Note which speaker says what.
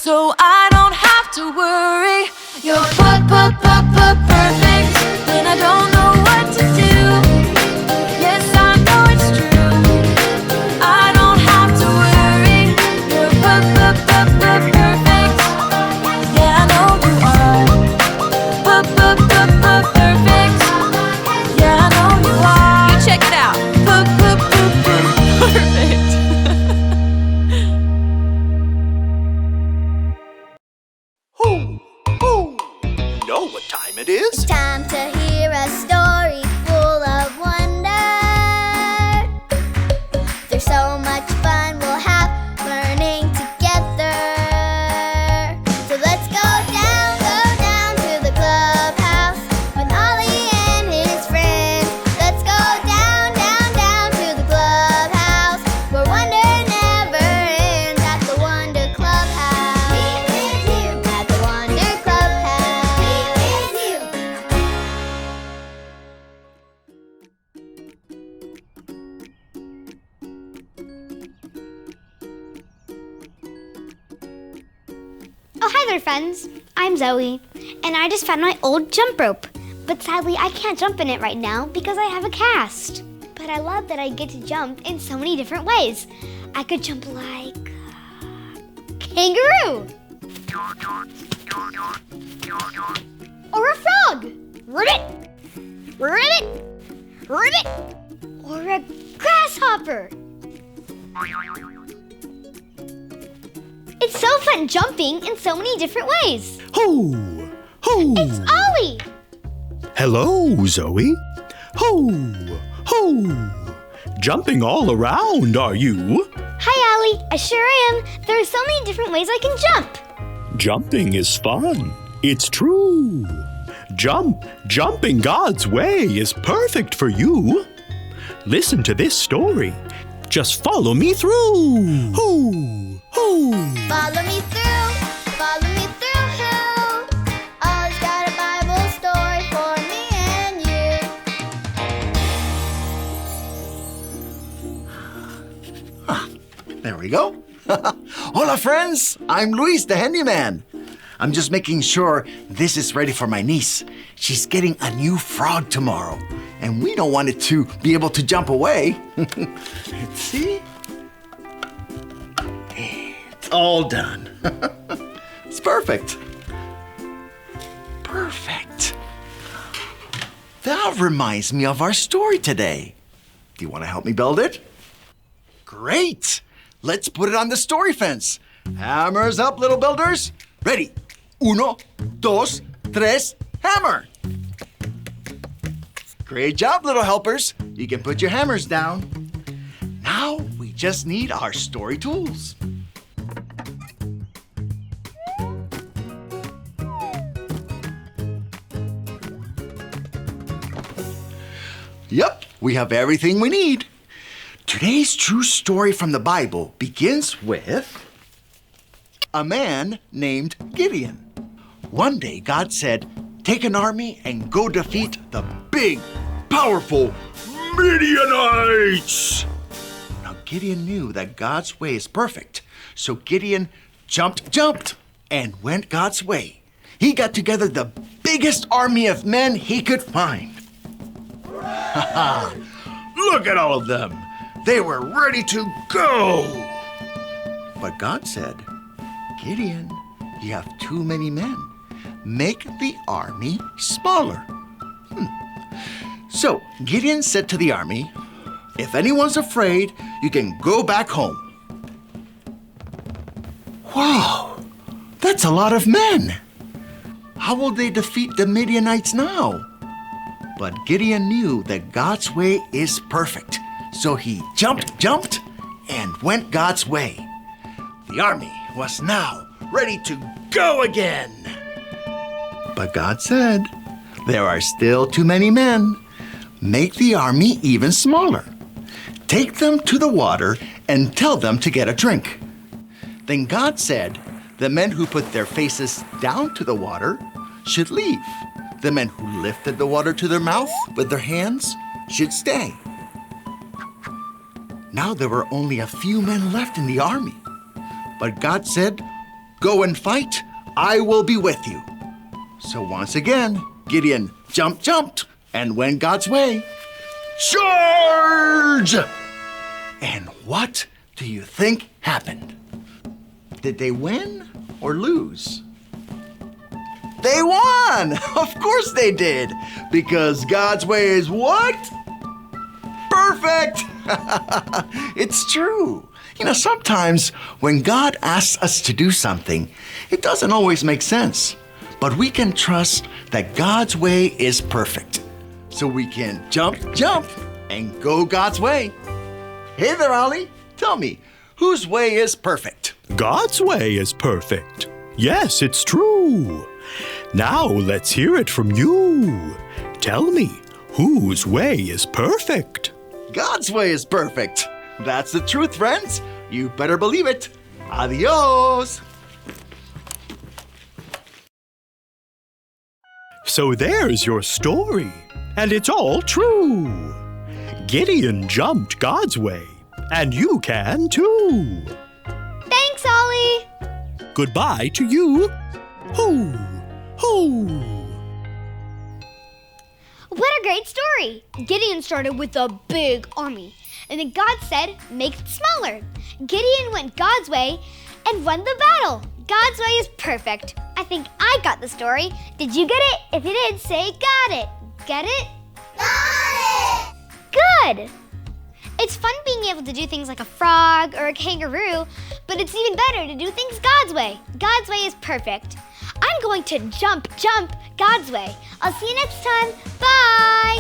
Speaker 1: so I don't have to worry. You're perfect when I don't know what to do. Yes, I know it's true. I don't have to worry. You're perfect. Yeah, I know you are. Perfect. Yeah, I know you are. You check it out. Perfect.
Speaker 2: You know what time it is?
Speaker 3: It's time to hear a story full of wonder. There's so much fun we'll have learning together. So let's go down to the clubhouse with Ollie and his friends. Let's go down to the clubhouse where wonder never ends at the Wonder Clubhouse. Be with you at the Wonder Clubhouse. Be with you.
Speaker 4: Oh, hi there, friends. I'm Zoe, and I just found my old jump rope. But sadly, I can't jump in it right now because I have a cast. But I love that I get to jump in so many different ways. I could jump like kangaroo, or a frog, ribbit, or a grasshopper. It's so fun jumping in so many different ways.
Speaker 2: Ho! Ho!
Speaker 4: It's Ollie.
Speaker 2: Hello, Zoe. Ho! Ho! Jumping all around, are you?
Speaker 4: Hi, Ollie. I sure am. There are so many different ways I can jump.
Speaker 2: Jumping is fun. It's true. Jumping God's way is perfect for you. Listen to this story. Just follow me through. Ho! Ho!
Speaker 3: Follow me through, Ollie's got a Bible story for me and you.
Speaker 5: There we go. Hola, friends. I'm Luis, the handyman. I'm just making sure this is ready for my niece. She's getting a new frog tomorrow, and we don't want it to be able to jump away. Let's see. It's all done. It's perfect. Perfect. That reminds me of our story today. Do you want to help me build it? Great. Let's put it on the story fence. Hammers up, little builders. Ready. Uno, dos, tres, hammer. Great job, little helpers. You can put your hammers down. Now we just need our story tools. Yep, we have everything we need. Today's true story from the Bible begins with a man named Gideon. One day God said, take an army and go defeat the big, powerful Midianites. Now Gideon knew that God's way is perfect, so Gideon jumped, and went God's way. He got together the biggest army of men he could find. Look at all of them. They were ready to go. But God said, Gideon, you have too many men. Make the army smaller. So Gideon said to the army, if anyone's afraid, you can go back home. Wow, that's a lot of men. How will they defeat the Midianites now? But Gideon knew that God's way is perfect. So he jumped, and went God's way. The army was now ready to go again. But God said, there are still too many men. Make the army even smaller. Take them to the water and tell them to get a drink. Then God said, the men who put their faces down to the water should leave. The men who lifted the water to their mouth with their hands should stay. Now there were only a few men left in the army. But God said, go and fight, I will be with you. So once again, Gideon jumped, and went God's way. Charge! And what do you think happened? Did they win or lose? They won! Of course they did! Because God's way is what? Perfect! It's true. Sometimes when God asks us to do something, it doesn't always make sense. But we can trust that God's way is perfect. So we can jump, and go God's way. Hey there, Ollie. Tell me, whose way is perfect?
Speaker 2: God's way is perfect. Yes, it's true. Now let's hear it from you. Tell me, whose way is perfect?
Speaker 5: God's way is perfect. That's the truth, friends. You better believe it. Adios.
Speaker 2: So there's your story, and it's all true. Gideon jumped God's way, and you can too.
Speaker 4: Thanks, Ollie.
Speaker 2: Goodbye to you. Hoo, hoo.
Speaker 4: What a great story. Gideon started with a big army, and then God said, make it smaller. Gideon went God's way and won the battle. God's way is perfect. I think I got the story. Did you get it? If you did, say got it. Get it?
Speaker 3: Got it!
Speaker 4: Good. It's fun being able to do things like a frog or a kangaroo, but it's even better to do things God's way. God's way is perfect. I'm going to jump God's way. I'll see you next time. Bye!